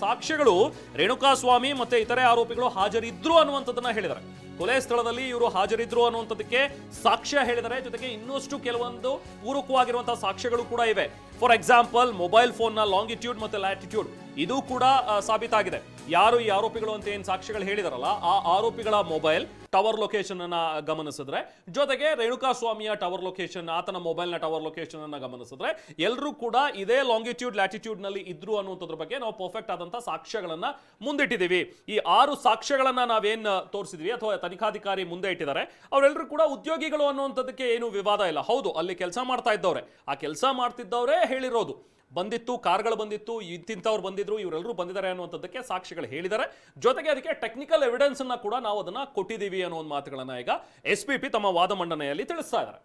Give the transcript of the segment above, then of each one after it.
ಸಾಕ್ಷ್ಯಗಳು ರೇಣುಕಾಸ್ವಾಮಿ ಮತ್ತೆ ಇತರೆ ಆರೋಪಿಗಳು ಹಾಜರಿದ್ರು ಅನ್ನುವಂಥದ್ದನ್ನ ಹೇಳಿದ್ದಾರೆ. ಕೊಲೆ ಸ್ಥಳದಲ್ಲಿ ಇವರು ಹಾಜರಿದ್ರು ಅನ್ನುವಂಥದ್ದಕ್ಕೆ ಸಾಕ್ಷ್ಯ ಹೇಳಿದರೆ, ಜೊತೆಗೆ ಇನ್ನಷ್ಟು ಕೆಲವೊಂದು ಪೂರಕವಾಗಿರುವಂತಹ ಸಾಕ್ಷ್ಯಗಳು ಕೂಡ ಇವೆ. ಫಾರ್ ಎಕ್ಸಾಂಪಲ್, ಮೊಬೈಲ್ ಫೋನ್ ನ ಲಾಂಗಿಟ್ಯೂಡ್ ಮತ್ತೆ ಲ್ಯಾಟಿಟ್ಯೂಡ್ ಇದು ಕೂಡ ಸಾಬೀತಾಗಿದೆ. ಯಾರು ಈ ಆರೋಪಿಗಳು ಅಂತ ಏನ್ ಸಾಕ್ಷ್ಯಗಳು ಹೇಳಿದಾರಲ್ಲ, ಆ ಆರೋಪಿಗಳ ಮೊಬೈಲ್ ಟವರ್ ಲೊಕೇಶನ್ ಅನ್ನ ಗಮನಿಸಿದ್ರೆ, ಜೊತೆಗೆ ರೇಣುಕಾಸ್ವಾಮಿಯ ಟವರ್ ಲೊಕೇಶನ್, ಆತನ ಮೊಬೈಲ್ ನ ಟವರ್ ಲೊಕೇಶನ್ ಅನ್ನ ಗಮನಿಸಿದ್ರೆ, ಎಲ್ಲರೂ ಕೂಡ ಇದೇ ಲಾಂಗಿಟ್ಯೂಡ್ ಲ್ಯಾಟಿಟ್ಯೂಡ್ ನಲ್ಲಿ ಇದ್ರು ಅನ್ನುವಂಥದ್ರ ಬಗ್ಗೆ ನಾವು ಪರ್ಫೆಕ್ಟ್ ಆದಂತಹ ಸಾಕ್ಷ್ಯಗಳನ್ನ ಮುಂದಿಟ್ಟಿದ್ದೀವಿ. ಈ 6 ಸಾಕ್ಷ್ಯಗಳನ್ನ ನಾವೇನ್ ತೋರಿಸಿದ್ವಿ ಅಥವಾ ತನಿಖಾಧಿಕಾರಿ ಮುಂದೆ ಇಟ್ಟಿದ್ದಾರೆ, ಅವರೆಲ್ಲರೂ ಕೂಡ ಉದ್ಯೋಗಿಗಳು ಅನ್ನುವಂಥದ್ದಕ್ಕೆ ಏನು ವಿವಾದ ಇಲ್ಲ. ಹೌದು, ಅಲ್ಲಿ ಕೆಲಸ ಮಾಡ್ತಾ ಇದ್ದವ್ರೆ, ಆ ಕೆಲಸ ಮಾಡ್ತಿದ್ದವರೇ ಹೇಳಿರೋದು. ಬಂದಿತ್ತು, ಕಾರ್ಗಳು ಬಂದಿತ್ತು, ಇಂತಿಂತವ್ರು ಬಂದಿದ್ರು, ಇವರೆಲ್ಲರೂ ಬಂದಿದ್ದಾರೆ ಅನ್ನುವಂಥದ್ದಕ್ಕೆ ಸಾಕ್ಷಿಗಳು ಹೇಳಿದ್ದಾರೆ. ಜೊತೆಗೆ ಅದಕ್ಕೆ ಟೆಕ್ನಿಕಲ್ ಎವಿಡೆನ್ಸ್ ಅನ್ನ ಕೂಡ ನಾವು ಅದನ್ನ ಕೊಟ್ಟಿದ್ದೀವಿ ಅನ್ನೋ ಒಂದು ಮಾತುಗಳನ್ನ ಈಗ SPP ತಮ್ಮ ವಾದ ಮಂಡನೆಯಲ್ಲಿ ತಿಳಿಸ್ತಾ ಇದ್ದಾರೆ.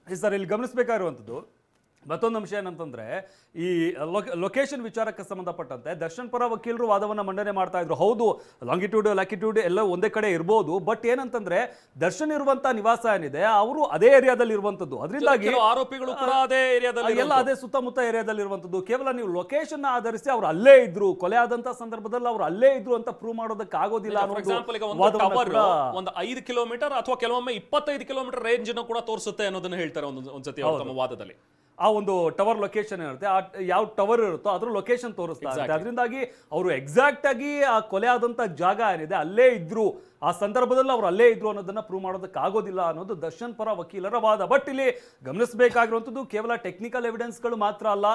ಸರ್, ಇಲ್ಲಿ ಗಮನಿಸಬೇಕಾಗಿರುವಂಥದ್ದು ಮತ್ತೊಂದು ಅಂಶ ಏನಂತಂದ್ರೆ, ಈ ಲೊಕೇಶನ್ ವಿಚಾರಕ್ಕೆ ಸಂಬಂಧಪಟ್ಟಂತೆ ದರ್ಶನ್ ಪರ ವಕೀಲರು ವಾದವನ್ನ ಮಂಡನೆ ಮಾಡ್ತಾ ಇದ್ರು. ಹೌದು, ಲಾಂಗಿಟ್ಯೂಡ್ ಲ್ಯಾಟಿಟ್ಯೂಡ್ ಎಲ್ಲ ಒಂದೇ ಕಡೆ ಇರ್ಬೋದು, ಬಟ್ ಏನಂತಂದ್ರೆ ದರ್ಶನ್ ಇರುವಂತ ನಿವಾಸ ಏನಿದೆ ಅವರು ಅದೇ ಏರಿಯಾದಲ್ಲಿ ಇರುವಂತದ್ದು. ಅದರಿಂದಾಗಿ ಆರೋಪಿಗಳು ಕೂಡ ಅದೇ ಏರಿಯಾದಲ್ಲಿ ಎಲ್ಲ ಅದೇ ಸುತ್ತಮುತ್ತ ಏರಿಯಾದಲ್ಲಿ ಇರುವಂತದ್ದು. ಕೇವಲ ನೀವು ಲೊಕೇಶನ್ ಆಧರಿಸಿ ಅವ್ರು ಅಲ್ಲೇ ಇದ್ರು, ಕೊಲೆ ಆದಂತ ಸಂದರ್ಭದಲ್ಲಿ ಅವ್ರು ಅಲ್ಲೇ ಇದ್ರು ಅಂತ ಪ್ರೂವ್ ಮಾಡೋದಕ್ಕೆ ಆಗೋದಿಲ್ಲ. ಒಂದು 5 ಕಿಲೋಮೀಟರ್ ಅಥವಾ ಕೆಲವೊಮ್ಮೆ 25 ಕಿಲೋಮೀಟರ್ ರೇಂಜ್ ಕೂಡ ತೋರಿಸುತ್ತೆ ಅನ್ನೋದನ್ನ ಹೇಳ್ತಾರೆ ಒಂದ್ಸತಿ ತಮ್ಮ ವಾದದಲ್ಲಿ. ಆ ಒಂದು ಟವರ್ ಲೊಕೇಶನ್ ಇರುತ್ತೆ, ಆ ಯಾವ ಟವರ್ ಇರುತ್ತೋ ಅದ್ರ ಲೊಕೇಶನ್ ತೋರಿಸ್ತಾ ಇರುತ್ತೆ. ಅದರಿಂದಾಗಿ ಅವರು ಎಕ್ಸಾಕ್ಟ್ ಆಗಿ ಆ ಕೊಲೆ ಆದಂತ ಜಾಗ ಏನಿದೆ ಅಲ್ಲೇ ಇದ್ರು, ಆ ಸಂದರ್ಭದಲ್ಲಿ ಅವ್ರು ಅಲ್ಲೇ ಇದ್ರು ಅನ್ನೋದನ್ನ ಪ್ರೂವ್ ಮಾಡೋದಕ್ಕೆ ಆಗೋದಿಲ್ಲ ಅನ್ನೋದು ದರ್ಶನ್ ಪರ ವಕೀಲರ ವಾದ. ಬಟ್ ಇಲ್ಲಿ ಗಮನಿಸಬೇಕಾಗಿರುವಂತದ್ದು ಕೇವಲ ಟೆಕ್ನಿಕಲ್ ಎವಿಡೆನ್ಸ್ಗಳು ಮಾತ್ರ ಅಲ್ಲ,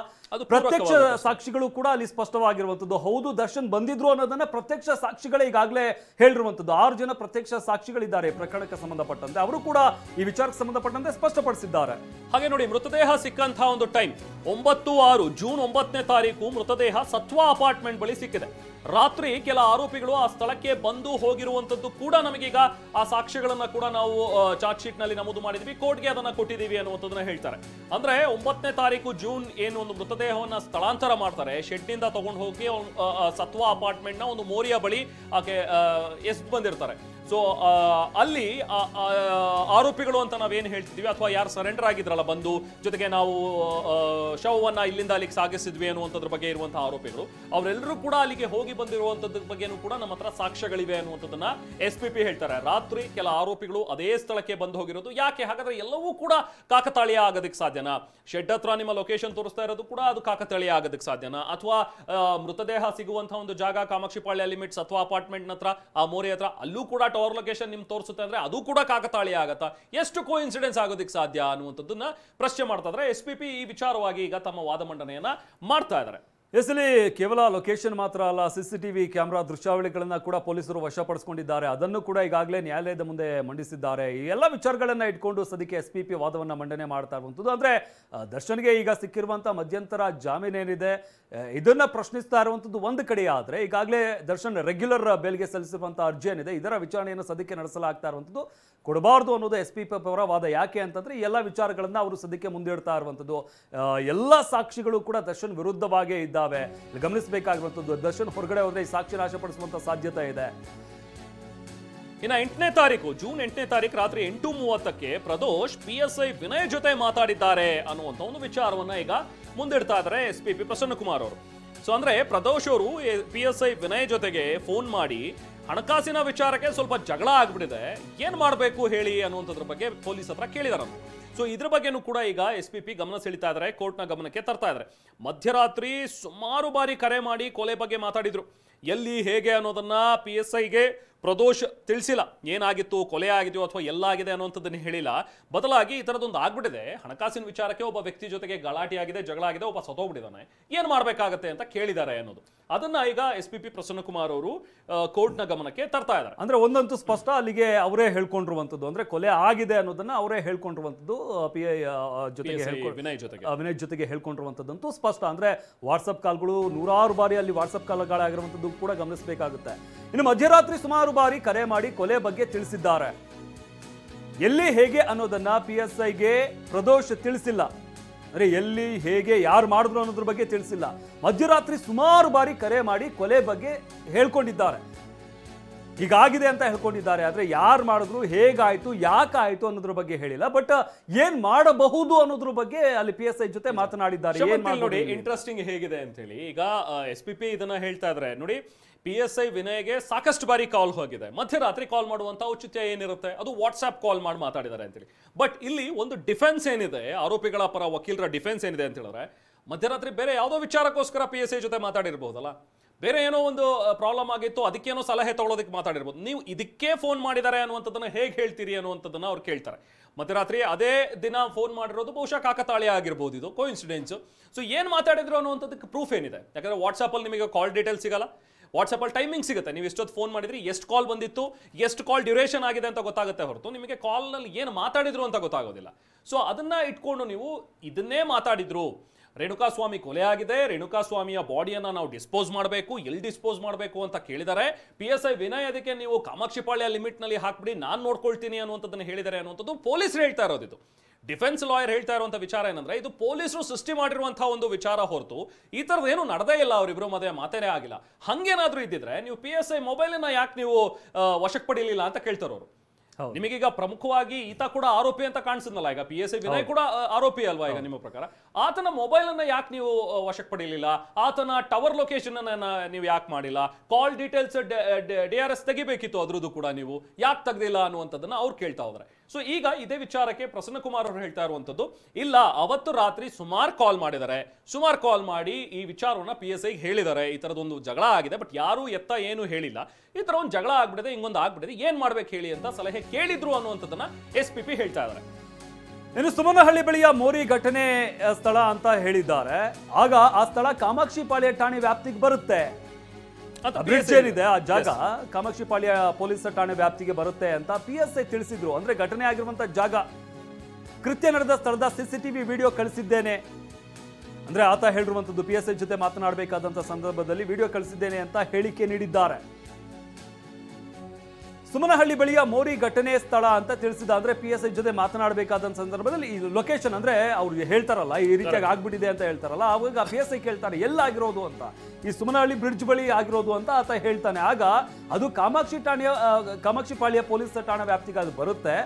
ಪ್ರತ್ಯಕ್ಷ ಸಾಕ್ಷಿಗಳು ಕೂಡ ಅಲ್ಲಿ ಸ್ಪಷ್ಟವಾಗಿರುವಂತದ್ದು. ಹೌದು, ದರ್ಶನ್ ಬಂದಿದ್ರು ಅನ್ನೋದನ್ನ ಪ್ರತ್ಯಕ್ಷ ಸಾಕ್ಷಿಗಳೇ ಈಗಾಗಲೇ ಹೇಳಿರುವಂತದ್ದು. 6 ಜನ ಪ್ರತ್ಯಕ್ಷ ಸಾಕ್ಷಿಗಳಿದ್ದಾರೆ ಪ್ರಕರಣಕ್ಕೆ ಸಂಬಂಧಪಟ್ಟಂತೆ, ಅವರು ಕೂಡ ಈ ವಿಚಾರಕ್ಕೆ ಸಂಬಂಧಪಟ್ಟಂತೆ ಸ್ಪಷ್ಟಪಡಿಸಿದ್ದಾರೆ. ಹಾಗೆ ನೋಡಿ, ಮೃತದೇಹ ಸಿಕ್ಕಂತಹ ಒಂದು ಟೈಮ್ 9/6 ಜೂನ್ 9ನೇ ತಾರೀಕು ಮೃತದೇಹ ಸತ್ವಾ ಅಪಾರ್ಟ್ಮೆಂಟ್ ಬಳಿ ಸಿಕ್ಕಿದೆ. ರಾತ್ರಿ ಕೆಲ ಆರೋಪಿಗಳು ಆ ಸ್ಥಳಕ್ಕೆ ಬಂದು ಹೋಗಿರುವಂತದ್ದು ಕೂಡ ನಮಗೀಗ ಆ ಸಾಕ್ಷ್ಯಗಳನ್ನ ಕೂಡ ನಾವು ಚಾರ್ಜ್ ಶೀಟ್ ನಲ್ಲಿ ನಮೂದು ಮಾಡಿದ್ವಿ, ಕೋರ್ಟ್ಗೆ ಅದನ್ನ ಕೊಟ್ಟಿದ್ದೀವಿ ಅನ್ನುವಂಥದ್ದನ್ನ ಹೇಳ್ತಾರೆ. ಅಂದ್ರೆ 9ನೇ ತಾರೀಕು ಜೂನ್ ಏನು ಒಂದು ಮೃತದೇಹವನ್ನ ಸ್ಥಳಾಂತರ ಮಾಡ್ತಾರೆ, ಶೆಡ್ ನಿಂದ ತಗೊಂಡು ಹೋಗಿ ಸತ್ವಾ ಅಪಾರ್ಟ್ಮೆಂಟ್ ನ ಒಂದು ಮೋರಿಯಾ ಬಳಿ ಆಕೆ ಎಸ್ ಬಂದಿರ್ತಾರೆ. ಸೊ ಅಲ್ಲಿ ಆರೋಪಿಗಳು ಅಂತ ನಾವೇನು ಹೇಳ್ತಿದ್ವಿ ಅಥವಾ ಯಾರು ಸರೆಂಡರ್ ಆಗಿದ್ರಲ್ಲ ಬಂದು, ಜೊತೆಗೆ ನಾವು ಶವವನ್ನ ಇಲ್ಲಿಂದ ಅಲ್ಲಿಗೆ ಸಾಗಿಸಿದ್ವಿ ಅನ್ನುವಂಥದ್ರ ಬಗ್ಗೆ ಇರುವಂತಹ ಆರೋಪಿಗಳು, ಅವರೆಲ್ಲರೂ ಕೂಡ ಅಲ್ಲಿಗೆ ಹೋಗಿ ಬಂದಿರುವಂತದ್ರ ಬಗ್ಗೆನೂ ಕೂಡ ನಮ್ಮ ಹತ್ರ ಸಾಕ್ಷ್ಯಗಳಿವೆ ಅನ್ನುವಂಥದ್ದನ್ನ SPP ಹೇಳ್ತಾರೆ. ರಾತ್ರಿ ಕೆಲ ಆರೋಪಿಗಳು ಅದೇ ಸ್ಥಳಕ್ಕೆ ಬಂದು ಹೋಗಿರೋದು ಯಾಕೆ? ಹಾಗಾದ್ರೆ ಎಲ್ಲವೂ ಕೂಡ ಕಾಕತಾಳೀಯ ಆಗೋದಕ್ಕೆ ಸಾಧ್ಯನಾ? ಶೆಡ್ ಹತ್ರ ನಿಮ್ಮ ಲೊಕೇಶನ್ ತೋರಿಸ್ತಾ ಇರೋದು ಕೂಡ ಅದು ಕಾಕತಾಳೀಯ ಆಗೋದಕ್ಕೆ ಸಾಧ್ಯನಾ? ಅಥವಾ ಮೃತದೇಹ ಸಿಗುವಂತಹ ಒಂದು ಜಾಗ ಕಾಮಾಕ್ಷಿಪಾಳ್ಯ ಲಿಮಿಟ್ಸ್ ಅಥವಾ ಅಪಾರ್ಟ್ಮೆಂಟ್ ಹತ್ರ, ಆ ಮೋರಿ ಹತ್ರ, ಅಲ್ಲೂ ಕೂಡ ಟವರ್ ಲೊಕೇಶನ್ ನಿಮ್ಗೆ ತೋರಿಸುತ್ತೆ ಅಂದ್ರೆ ಅದು ಕೂಡ ಕಾಕತಾಳೀಯ ಆಗತ್ತಾ? ಎಷ್ಟು ಕೋಇನ್ಸಿಡೆನ್ಸ್ ಆಗೋದಕ್ಕೆ ಸಾಧ್ಯ ಅನ್ನುವಂಥದ್ದನ್ನ ಪ್ರಶ್ನೆ ಮಾಡ್ತಾ ಇದ್ದಾರೆ. SPP ಈ ವಿಚಾರವಾಗಿ ಈಗ ತಮ್ಮ ವಾದ ಮಂಡನೆಯನ್ನ ಮಾಡ್ತಾ ಇದ್ದಾರೆ. ಇಲ್ಲಿ ಕೇವಲ ಲೊಕೇಶನ್ ಮಾತ್ರ ಅಲ್ಲ, CCTV ಕ್ಯಾಮೆರಾ ದೃಶ್ಯಾವಳಿಗಳನ್ನ ಕೂಡ ಪೊಲೀಸರು ವಶಪಡಿಸಿಕೊಂಡಿದ್ದಾರೆ. ಅದನ್ನು ಕೂಡ ಈಗಾಗಲೇ ನ್ಯಾಯಾಲಯದ ಮುಂದೆ ಮಂಡಿಸಿದ್ದಾರೆ. ಈ ಎಲ್ಲ ವಿಚಾರಗಳನ್ನ ಇಟ್ಕೊಂಡು ಸದ್ಯಕ್ಕೆ SPP ವಾದವನ್ನ ಮಂಡನೆ ಮಾಡ್ತಾ ಇರುವಂಥದ್ದು. ಅಂದ್ರೆ ದರ್ಶನ್ಗೆ ಈಗ ಸಿಕ್ಕಿರುವಂತಹ ಮಧ್ಯಂತರ ಜಾಮೀನು ಏನಿದೆ ಇದನ್ನ ಪ್ರಶ್ನಿಸ್ತಾ ಇರುವಂಥದ್ದು ಒಂದು ಕಡೆ ಆದ್ರೆ, ಈಗಾಗಲೇ ದರ್ಶನ್ ರೆಗ್ಯುಲರ್ ಬೇಲ್ಗೆ ಸಲ್ಲಿಸಿರುವಂತಹ ಅರ್ಜಿ ಏನಿದೆ ಇದರ ವಿಚಾರಣೆಯನ್ನು ಸದ್ಯಕ್ಕೆ ನಡೆಸಲಾಗ್ತಾ ಇರುವಂಥದ್ದು. ಕೊಡಬಾರ್ದು ಅನ್ನೋದು SPP ಅವರ ವಾದ. ಯಾಕೆ ಅಂತಂದ್ರೆ ಈ ಎಲ್ಲ ವಿಚಾರಗಳನ್ನ ಅವರು ಸದ್ಯಕ್ಕೆ ಮುಂದಿಡ್ತಾ ಇರುವಂಥದ್ದು. ಎಲ್ಲ ಸಾಕ್ಷಿಗಳು ಕೂಡ ದರ್ಶನ್ ವಿರುದ್ಧವಾಗೇ ಇದ್ದಾವೆ. ಗಮನಿಸಬೇಕಾಗಿರುವಂಥದ್ದು, ದರ್ಶನ್ ಹೊರಗಡೆ ಹೋದ್ರೆ ಈ ಸಾಕ್ಷಿ ನಾಶಪಡಿಸುವಂತ ಸಾಧ್ಯತೆ ಇದೆ. ಇನ್ನು 8ನೇ ತಾರೀಕು ಜೂನ್ 8ನೇ ತಾರೀಕು ರಾತ್ರಿ 8:30ಕ್ಕೆ ಪ್ರದೋಷ್ PSI ವಿನಯ್ ಜೊತೆ ಮಾತಾಡಿದ್ದಾರೆ ಅನ್ನುವಂಥ ಒಂದು ವಿಚಾರವನ್ನ ಈಗ ಮುಂದಿಡ್ತಾ ಇದ್ದಾರೆ SPP ಪ್ರಸನ್ನಕುಮಾರ್ ಅವರು. ಸೊ ಅಂದ್ರೆ ಪ್ರದೋಷ್ ಅವರು PSI ವಿನಯ್ ಜೊತೆಗೆ ಫೋನ್ ಮಾಡಿ ಹಣಕಾಸಿನ ವಿಚಾರಕ್ಕೆ ಸ್ವಲ್ಪ ಜಗಳ ಆಗ್ಬಿಟ್ಟಿದೆ, ಏನ್ ಮಾಡಬೇಕು ಹೇಳಿ ಅನ್ನುವಂಥದ್ರ ಬಗ್ಗೆ ಪೊಲೀಸ್ ಹತ್ರ ಕೇಳಿದಾರಂತೆ. ಸೊ ಇದ್ರ ಬಗ್ಗೆನೂ ಕೂಡ ಈಗ SPP ಗಮನ ಸೆಳೀತಾ ಇದ್ದಾರೆ, ಕೋರ್ಟ್ನ ಗಮನಕ್ಕೆ ತರ್ತಾ ಇದ್ದಾರೆ. ಮಧ್ಯರಾತ್ರಿ ಸುಮಾರು ಬಾರಿ ಕರೆ ಮಾಡಿ ಕೊಲೆ ಬಗ್ಗೆ ಮಾತಾಡಿದ್ರು. ಎಲ್ಲಿ ಹೇಗೆ ಅನ್ನೋದನ್ನ PSIಗೆ ಪ್ರದೋಷ್ ತಿಳಿಸಿಲ್ಲ. ಏನಾಗಿತ್ತು, ಕೊಲೆ ಆಗಿದೆಯೋ ಅಥವಾ ಎಲ್ಲಾಗಿದೆ ಅನ್ನುವಂಥದ್ದನ್ನು ಹೇಳಿಲ್ಲ. ಬದಲಾಗಿ ಈ ಥರದೊಂದು ಆಗ್ಬಿಟ್ಟಿದೆ, ಹಣಕಾಸಿನ ವಿಚಾರಕ್ಕೆ ಒಬ್ಬ ವ್ಯಕ್ತಿ ಜೊತೆಗೆ ಗಲಾಟೆ ಆಗಿದೆ, ಜಗಳ ಆಗಿದೆ, ಒಬ್ಬ ಸತ್ತೋಗ್ಬಿಟ್ಟಿದ್ದಾನೆ, ಏನು ಮಾಡಬೇಕಾಗತ್ತೆ ಅಂತ ಕೇಳಿದ್ದಾರೆ ಅನ್ನೋದು. ಅದನ್ನ ಈಗ SPP ಪ್ರಸನ್ನಕುಮಾರ್ ಅವರು ಕೋರ್ಟ್ನ ಗಮನಕ್ಕೆ ತರ್ತಾ ಇದ್ದಾರೆ. ಅಂದ್ರೆ ಒಂದಂತೂ ಸ್ಪಷ್ಟ, ಅಲ್ಲಿಗೆ ಅವರೇ ಹೇಳ್ಕೊಂಡಿರುವಂಥದ್ದು, ಅಂದ್ರೆ ಕೊಲೆ ಆಗಿದೆ ಅನ್ನೋದನ್ನ ಅವರೇ ಹೇಳ್ಕೊಂಡಿರುವಂಥದ್ದು. PI ಜೊತೆಗೆ ವಿನಯ್ ಜೊತೆಗೆ ಹೇಳ್ಕೊಂಡಿರುವಂಥದ್ದಂತೂ ಸ್ಪಷ್ಟ. ಅಂದ್ರೆ ವಾಟ್ಸಪ್ ಕಾಲ್ಗಳು ನೂರಾರು ಬಾರಿ ಅಲ್ಲಿ ವಾಟ್ಸಪ್ ಕಾಲ್ಗಳಾಗಿರುವಂಥದ್ದು ಕೂಡ ಗಮನಿಸಬೇಕಾಗುತ್ತೆ. ಇನ್ನು ಮಧ್ಯರಾತ್ರಿ ಸುಮಾರು ಬಾರಿ ಕರೆ ಮಾಡಿ ಕೊಲೆ ಬಗ್ಗೆ ತಿಳಿಸಿದ್ದಾರೆ. ಎಲ್ಲಿ ಹೇಗೆ ಅನ್ನೋದನ್ನ PSIಗೆ ಪ್ರದೋಷ್ ತಿಳಿಸಿಲ್ಲ. ಅಂದ್ರೆ ಎಲ್ಲಿ ಹೇಗೆ ಯಾರು ಮಾಡಿದ್ರು ಅನ್ನೋದ್ರ ಬಗ್ಗೆ ತಿಳಿಸಿಲ್ಲ. ಮಧ್ಯರಾತ್ರಿ ಸುಮಾರು ಬಾರಿ ಕರೆ ಮಾಡಿ ಕೊಲೆ ಬಗ್ಗೆ ಹೇಳ್ಕೊಂಡಿದ್ದಾರೆ. ಹೀಗಾಗಿದೆ ಅಂತ ಹೇಳ್ಕೊಂಡಿದ್ದಾರೆ. ಆದ್ರೆ ಯಾರು ಮಾಡಿದ್ರು, ಹೇಗಾಯ್ತು, ಯಾಕಾಯ್ತು ಅನ್ನೋದ್ರ ಬಗ್ಗೆ ಹೇಳಿಲ್ಲ. ಬಟ್ ಏನ್ ಮಾಡಬಹುದು ಅನ್ನೋದ್ರ ಬಗ್ಗೆ ಅಲ್ಲಿ PSI ಜೊತೆ ಮಾತನಾಡಿದ್ದಾರೆ. ಏನ್ ನೋಡಿ ಇಂಟ್ರೆಸ್ಟಿಂಗ್ ಹೇಗಿದೆ ಅಂತ ಹೇಳಿ, ಈಗ SPP ಇದನ್ನ ಹೇಳ್ತಾ ಇದ್ರೆ ನೋಡಿ, PSI ವಿನಯ್ಗೆ ಸಾಕಷ್ಟು ಬಾರಿ ಕಾಲ್ ಹೋಗಿದೆ. ಮಧ್ಯರಾತ್ರಿ ಕಾಲ್ ಮಾಡುವಂತ ಔಚಿತ್ಯ ಏನಿರುತ್ತೆ, ಅದು ವಾಟ್ಸ್ಆಪ್ ಕಾಲ್ ಮಾಡಿ ಮಾತಾಡಿದ್ದಾರೆ ಅಂತೇಳಿ. ಬಟ್ ಇಲ್ಲಿ ಒಂದು ಡಿಫೆನ್ಸ್ ಏನಿದೆ, ಆರೋಪಿಗಳ ಪರ ವಕೀಲರ ಡಿಫೆನ್ಸ್ ಏನಿದೆ ಅಂತ ಹೇಳಿದ್ರೆ, ಮಧ್ಯರಾತ್ರಿ ಬೇರೆ ಯಾವುದೋ ವಿಚಾರಕ್ಕೋಸ್ಕರ PSI ಜೊತೆ ಮಾತಾಡಿರ್ಬಹುದಲ್ಲ, ಬೇರೆ ಏನೋ ಒಂದು ಪ್ರಾಬ್ಲಮ್ ಆಗಿತ್ತು, ಅದಕ್ಕೇನೋ ಸಲಹೆ ತಗೊಳ್ಳೋದಕ್ಕೆ ಮಾತಾಡಿರ್ಬೋದು. ನೀವು ಇದಕ್ಕೆ ಫೋನ್ ಮಾಡಿದ್ದಾರೆ ಅನ್ನುವಂಥದ್ದನ್ನ ಹೇಗೆ ಹೇಳ್ತೀರಿ ಅನ್ನುವಂಥದ್ದನ್ನ ಅವ್ರು ಕೇಳ್ತಾರೆ. ಮಧ್ಯರಾತ್ರಿ ಅದೇ ದಿನ ಫೋನ್ ಮಾಡಿರೋದು ಬಹುಶಃ ಕಾಕತಾಳೀಯ ಆಗಿರ್ಬೋದು, ಇದು ಕೋಇನ್ಸಿಡೆನ್ಸ್. ಸೊ ಏನು ಮಾತಾಡಿದ್ರು ಅನ್ನುವಂಥದ್ದಕ್ಕೆ ಪ್ರೂಫ್ ಏನಿದೆ? ಯಾಕಂದ್ರೆ ವಾಟ್ಸಾಪಲ್ಲಿ ನಿಮಗೆ ಕಾಲ್ ಡೀಟೇಲ್ ಸಿಗಲ್ಲ, ವಾಟ್ಸಪ್ಪಲ್ಲಿ ಟೈಮಿಂಗ್ ಸಿಗುತ್ತೆ. ನೀವು ಎಷ್ಟೊತ್ತು ಫೋನ್ ಮಾಡಿದ್ರಿ, ಎಷ್ಟು ಕಾಲ್ ಬಂದಿತ್ತು, ಎಷ್ಟು ಕಾಲ್ ಡ್ಯೂರೇಷನ್ ಆಗಿದೆ ಅಂತ ಗೊತ್ತಾಗುತ್ತೆ ಹೊರತು ನಿಮಗೆ ಕಾಲ್ನಲ್ಲಿ ಏನು ಮಾತಾಡಿದ್ರು ಅಂತ ಗೊತ್ತಾಗೋದಿಲ್ಲ. ಸೊ ಅದನ್ನ ಇಟ್ಕೊಂಡು ನೀವು ಇದನ್ನೇ ಮಾತಾಡಿದ್ರು, ರೇಣುಕಾಸ್ವಾಮಿ ಕೊಲೆ ಆಗಿದೆ, ರೇಣುಕಾಸ್ವಾಮಿಯ ಬಾಡಿಯನ್ನು ನಾವು ಡಿಸ್ಪೋಸ್ ಮಾಡಬೇಕು, ಎಲ್ಲಿ ಡಿಸ್ಪೋಸ್ ಮಾಡಬೇಕು ಅಂತ ಕೇಳಿದರೆ PSI ವಿನಯ್ ಅದಕ್ಕೆ ನೀವು ಕಾಮಾಕ್ಷಿಪಾಳ್ಯ ಲಿಮಿಟ್ನಲ್ಲಿ ಹಾಕ್ಬಿಡಿ, ನಾನು ನೋಡ್ಕೊಳ್ತೀನಿ ಅನ್ನುವಂಥದ್ದನ್ನು ಹೇಳಿದ್ದಾರೆ ಅನ್ನುವಂಥದ್ದು ಪೊಲೀಸರು ಹೇಳ್ತಾ ಇರೋದು. ಡಿಫೆನ್ಸ್ ಲಾಯರ್ ಹೇಳ್ತಾ ಇರುವಂಥ ವಿಚಾರ ಏನಂದ್ರೆ, ಇದು ಪೊಲೀಸರು ಸೃಷ್ಟಿ ಮಾಡಿರುವಂತಹ ಒಂದು ವಿಚಾರ ಹೊರತು ಈ ಥರದ್ದು ಏನು ನಡೆದೇ ಇಲ್ಲ, ಅವರಿಬ್ಬರು ಮದುವೆ ಮಾತೇನೇ ಆಗಿಲ್ಲ. ಹಂಗೇನಾದ್ರೂ ಇದ್ದಿದ್ರೆ ನೀವು PSI ಮೊಬೈಲನ್ನ ಯಾಕೆ ನೀವು ವಶಕ್ಕೆ ಪಡೀಲಿಲ್ಲ ಅಂತ ಕೇಳ್ತಾರವರು. ನಿಮಗೀಗ ಪ್ರಮುಖವಾಗಿ ಈತ ಕೂಡ ಆರೋಪಿ ಅಂತ ಕಾಣಿಸಿದ್ನಲ್ಲ, ಈಗ PSI ವಿನಯ್ ಕೂಡ ಆರೋಪಿ ಅಲ್ವಾ ಈಗ ನಿಮ್ಮ ಪ್ರಕಾರ? ಆತನ ಮೊಬೈಲ್ ಅನ್ನ ಯಾಕೆ ನೀವು ವಶಕ್ಕೆ ಪಡೀಲಿಲ್ಲ? ಆತನ ಟವರ್ ಲೊಕೇಶನ್ ಅನ್ನ ನೀವು ಯಾಕೆ ಮಾಡಿಲ್ಲ? ಕಾಲ್ ಡೀಟೇಲ್ಸ್ DRS ತೆಗಿಬೇಕಿತ್ತು, ಅದ್ರದ್ದು ಕೂಡ ನೀವು ಯಾಕೆ ತೆಗ್ದಿಲ್ಲ ಅನ್ನುವಂಥದ್ದನ್ನ ಅವ್ರು ಕೇಳ್ತಾ ಹೋದ್ರೆ. ಸೊ ಈಗ ಇದೇ ವಿಚಾರಕ್ಕೆ ಪ್ರಸನ್ನ ಕುಮಾರ್ ಅವರು ಹೇಳ್ತಾ ಇರುವಂತದ್ದು, ಇಲ್ಲ ಅವತ್ತು ರಾತ್ರಿ ಸುಮಾರು ಕಾಲ್ ಮಾಡಿದ್ದಾರೆ, ಸುಮಾರು ಕಾಲ್ ಮಾಡಿ ಈ ವಿಚಾರವನ್ನ PSI ಹೇಳಿದ್ದಾರೆ, ಈ ತರದೊಂದು ಜಗಳ ಆಗಿದೆ, ಬಟ್ ಯಾರು ಎತ್ತ ಏನು ಹೇಳಿಲ್ಲ, ಈ ತರ ಒಂದು ಜಗಳ ಆಗ್ಬಿಡಿದೆ, ಹಿಂಗೊಂದು ಆಗ್ಬಿಡಿದೆ, ಏನ್ ಮಾಡ್ಬೇಕು ಹೇಳಿ ಅಂತ ಸಲಹೆ ಕೇಳಿದ್ರು ಅನ್ನುವಂಥದ್ದನ್ನ SPP ಹೇಳ್ತಾ ಇದ್ದಾರೆ. ಇನ್ನು ಸುಮನಹಳ್ಳಿ ಬಳಿಯ ಮೋರಿ ಘಟನೆ ಸ್ಥಳ ಅಂತ ಹೇಳಿದ್ದಾರೆ. ಆಗ ಆ ಸ್ಥಳ ಕಾಮಾಕ್ಷಿಪಾಳ್ಯ ಠಾಣೆ ವ್ಯಾಪ್ತಿಗೆ ಬರುತ್ತೆ. ಬ್ರಿಡ್ಜ್ ಏನಿದೆ ಆ ಜಾಗ ಕಾಮಾಕ್ಷಿಪಾಳ್ಯ ಪೊಲೀಸ್ ಠಾಣೆ ವ್ಯಾಪ್ತಿಗೆ ಬರುತ್ತೆ ಅಂತ PSI ತಿಳಿಸಿದ್ರು. ಅಂದ್ರೆ ಘಟನೆ ಆಗಿರುವಂತ ಜಾಗ, ಕೃತ್ಯ ನಡೆದ ಸ್ಥಳದ CCTV ವಿಡಿಯೋ ಕಳಿಸಿದ್ದೇನೆ ಅಂದ್ರೆ ಆತ ಹೇಳಿರುವಂತದ್ದು. PSI ಜೊತೆ ಮಾತನಾಡಬೇಕಾದಂತ ಸಂದರ್ಭದಲ್ಲಿ ವಿಡಿಯೋ ಕಳಿಸಿದ್ದೇನೆ ಅಂತ ಹೇಳಿಕೆ ನೀಡಿದ್ದಾರೆ. ಸುಮನಹಳ್ಳಿ ಬಳಿಯ ಮೋರಿ ಘಟನೆ ಸ್ಥಳ ಅಂತ ತಿಳಿಸಿದ. ಅಂದ್ರೆ PSI ಜೊತೆ ಮಾತನಾಡಬೇಕಾದ ಸಂದರ್ಭದಲ್ಲಿ ಈ ಲೊಕೇಶನ್ ಅಂದ್ರೆ ಅವ್ರು ಹೇಳ್ತಾರಲ್ಲ, ಈ ರೀತಿಯಾಗಿ ಆಗ್ಬಿಟ್ಟಿದೆ ಅಂತ ಹೇಳ್ತಾರಲ್ಲ, ಅವಾಗ PSI ಕೇಳ್ತಾರೆ ಎಲ್ಲಾಗಿರೋದು ಅಂತ. ಈ ಸುಮನಹಳ್ಳಿ ಬ್ರಿಡ್ಜ್ ಬಳಿ ಆಗಿರೋದು ಅಂತ ಆತ ಹೇಳ್ತಾನೆ. ಆಗ ಅದು ಕಾಮಾಕ್ಷಿಪಾಳ್ಯ ಪೊಲೀಸ್ ಠಾಣಾ ವ್ಯಾಪ್ತಿಗೆ ಅದು ಬರುತ್ತೆ,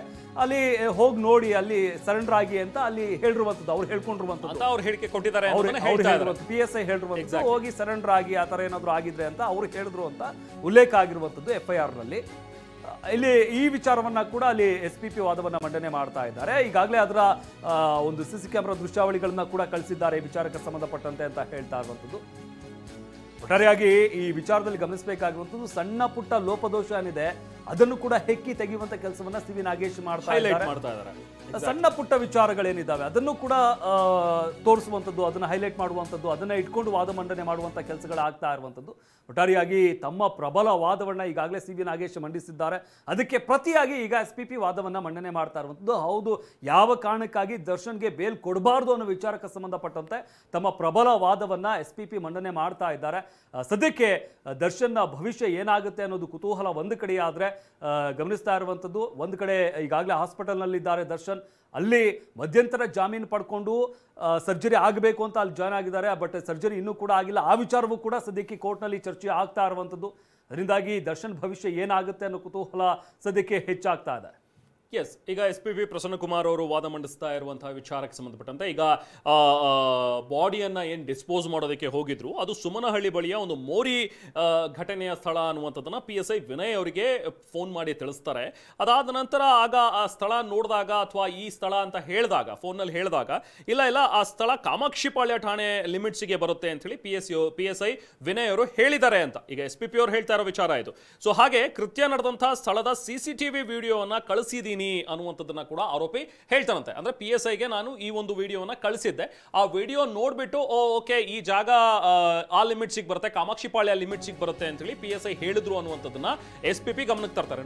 ಅಲ್ಲಿ ಹೋಗಿ ನೋಡಿ, ಅಲ್ಲಿ ಸರೆಂಡರ್ ಆಗಿ ಅಂತ ಅಲ್ಲಿ ಹೇಳಿರುವಂತದ್ದು, ಅವ್ರು ಹೇಳ್ಕೊಂಡಿರುವಂತದ್ದು, ಅವ್ರು ಹೇಳಿಕೆ ಕೊಟ್ಟಿದ್ದಾರೆ, PSI ಹೇಳಿರುವಂತದ್ದು. ಹೋಗಿ ಸರೆಂಡರ್ ಆಗಿ ಆ ತರ ಏನಾದ್ರು ಆಗಿದ್ರೆ ಅಂತ ಅವ್ರು ಹೇಳಿದ್ರು ಅಂತ ಉಲ್ಲೇಖ ಆಗಿರುವಂತದ್ದು FIR ನಲ್ಲಿ. ಇಲ್ಲಿ ಈ ವಿಚಾರವನ್ನ ಕೂಡ ಅಲ್ಲಿ SPP ವಾದವನ್ನ ಮಂಡನೆ ಮಾಡ್ತಾ ಇದ್ದಾರೆ. ಈಗಾಗಲೇ ಅದರ ಒಂದು CC ಕ್ಯಾಮೆರಾ ದೃಶ್ಯಾವಳಿಗಳನ್ನ ಕೂಡ ಕಳಿಸಿದ್ದಾರೆ ಈ ವಿಚಾರಕ್ಕೆ ಸಂಬಂಧಪಟ್ಟಂತೆ ಅಂತ ಹೇಳ್ತಾ ಇರುವಂತದ್ದು. ಒಟ್ಟಾರೆಯಾಗಿ ಈ ವಿಚಾರದಲ್ಲಿ ಗಮನಿಸಬೇಕಾಗಿರುವಂತದ್ದು, ಸಣ್ಣ ಪುಟ್ಟ ಲೋಪದೋಷ ಏನಿದೆ ಅದನ್ನು ಕೂಡ ಹೆಕ್ಕಿ ತೆಗೆಯುವಂತ ಕೆಲಸವನ್ನ CV ನಾಗೇಶ್ ಮಾಡ್ತಾ ಇದ್ದಾರೆ. ಸಣ್ಣ ಪುಟ್ಟ ವಿಚಾರಗಳೇನಿದ್ದಾವೆ ಅದನ್ನು ಕೂಡ ತೋರಿಸುವಂಥದ್ದು, ಅದನ್ನ ಹೈಲೈಟ್ ಮಾಡುವಂಥದ್ದು, ಅದನ್ನ ಇಟ್ಕೊಂಡು ವಾದ ಮಂಡನೆ ಮಾಡುವಂಥ ಕೆಲಸಗಳಾಗ್ತಾ ಇರುವಂಥದ್ದು. ಒಟ್ಟಾರೆಯಾಗಿ ತಮ್ಮ ಪ್ರಬಲ ವಾದವನ್ನ ಈಗಾಗಲೇ CV ನಾಗೇಶ್ ಮಂಡಿಸಿದ್ದಾರೆ. ಅದಕ್ಕೆ ಪ್ರತಿಯಾಗಿ ಈಗ SPP ವಾದವನ್ನ ಮಂಡನೆ ಮಾಡ್ತಾ ಇರುವಂಥದ್ದು. ಹೌದು, ಯಾವ ಕಾರಣಕ್ಕಾಗಿ ದರ್ಶನ್ಗೆ ಬೇಲ್ ಕೊಡಬಾರ್ದು ಅನ್ನೋ ವಿಚಾರಕ್ಕೆ ಸಂಬಂಧಪಟ್ಟಂತೆ ತಮ್ಮ ಪ್ರಬಲ ವಾದವನ್ನ SPP ಮಂಡನೆ ಮಾಡ್ತಾ ಇದ್ದಾರೆ. ಸದ್ಯಕ್ಕೆ ದರ್ಶನ್ನ ಭವಿಷ್ಯ ಏನಾಗುತ್ತೆ ಅನ್ನೋದು ಕುತೂಹಲ ಒಂದು ಕಡೆ ಆದ್ರೆ ಗಮನಿಸ್ತಾ ಇರುವಂಥದ್ದು. ಒಂದು ಕಡೆ ಈಗಾಗಲೇ ಹಾಸ್ಪಿಟಲ್ನಲ್ಲಿದ್ದಾರೆ ದರ್ಶನ್, ಅಲ್ಲಿ ಮಧ್ಯಂತರ ಜಾಮೀನು ಪಡ್ಕೊಂಡು ಸರ್ಜರಿ ಆಗಬೇಕು ಅಂತ ಅಲ್ಲಿ ಜಾಯ್ನ್ ಆಗಿದ್ದಾರೆ. ಬಟ್ ಸರ್ಜರಿ ಇನ್ನೂ ಕೂಡ ಆಗಿಲ್ಲ. ಆ ವಿಚಾರವೂ ಕೂಡ ಸದ್ಯಕ್ಕೆ ಕೋರ್ಟ್ನಲ್ಲಿ ಚರ್ಚೆ ಆಗ್ತಾ ಇರುವಂಥದ್ದು. ಅದರಿಂದಾಗಿ ದರ್ಶನ್ ಭವಿಷ್ಯ ಏನಾಗುತ್ತೆ ಅನ್ನೋ ಕುತೂಹಲ ಸದ್ಯಕ್ಕೆ ಹೆಚ್ಚಾಗ್ತಾ ಇದೆ. ಎಸ್, ಈಗ SPP ಪ್ರಸನ್ನ ಕುಮಾರ್ ಅವರು ವಾದ ಮಂಡಿಸ್ತಾ ಇರುವಂತಹ ವಿಚಾರಕ್ಕೆ ಸಂಬಂಧಪಟ್ಟಂತೆ, ಈಗ ಬಾಡಿಯನ್ನ ಏನು ಡಿಸ್ಪೋಸ್ ಮಾಡೋದಕ್ಕೆ ಹೋಗಿದ್ರು ಅದು ಸುಮನಹಳ್ಳಿ ಬಳಿಯ ಒಂದು ಮೋರಿ ಘಟನೆಯ ಸ್ಥಳ ಅನ್ನುವಂಥದ್ದನ್ನ PSI ವಿನಯ್ ಅವರಿಗೆ ಫೋನ್ ಮಾಡಿ ತಿಳಿಸ್ತಾರೆ. ಅದಾದ ನಂತರ ಆಗ ಆ ಸ್ಥಳ ನೋಡಿದಾಗ ಅಥವಾ ಈ ಸ್ಥಳ ಅಂತ ಹೇಳಿದಾಗ, ಫೋನ್ನಲ್ಲಿ ಹೇಳಿದಾಗ, ಇಲ್ಲ ಆ ಸ್ಥಳ ಕಾಮಾಕ್ಷಿಪಾಳ್ಯ ಠಾಣೆ ಲಿಮಿಟ್ಸ್ಗೆ ಬರುತ್ತೆ ಅಂತ ಹೇಳಿ PSI ವಿನಯ್ ಅವರು ಹೇಳಿದ್ದಾರೆ ಅಂತ ಈಗ SPP ಅವರು ಹೇಳ್ತಾ ಇರೋ ವಿಚಾರ ಇದು. ಸೊ ಹಾಗೆ ಕೃತ್ಯ ನಡೆದಂತಹ ಸ್ಥಳದ CCTV ವಿಡಿಯೋವನ್ನ ಕಳಿಸಿದ್ದೀನಿ ಅನ್ನುವಂಥದ್ದನ್ನ ಕೂಡ ಆರೋಪಿ ಹೇಳ್ತಾನಂತೆ. ಅಂದ್ರೆ PSIಗೆ ನಾನು ಈ ಒಂದು ವಿಡಿಯೋವನ್ನ ಕಳಿಸಿದ್ದೆ, ಆ ವಿಡಿಯೋ ನೋಡ್ಬಿಟ್ಟು ಓಕೆ ಈ ಜಾಗ ಆ ಲಿಮಿಟ್ಸಿಗೆ ಬರುತ್ತೆ, ಕಾಮಾಕ್ಷಿಪಾಳ್ಯ ಲಿಮಿಟ್ಸಿಗೆ ಬರುತ್ತೆ ಅಂತ ಹೇಳಿ PSI ಹೇಳಿದ್ರು ಅನ್ನುವಂಥದ್ದನ್ನ SPP ಗಮನಕ್ಕೆ ತರ್ತಾರೆ.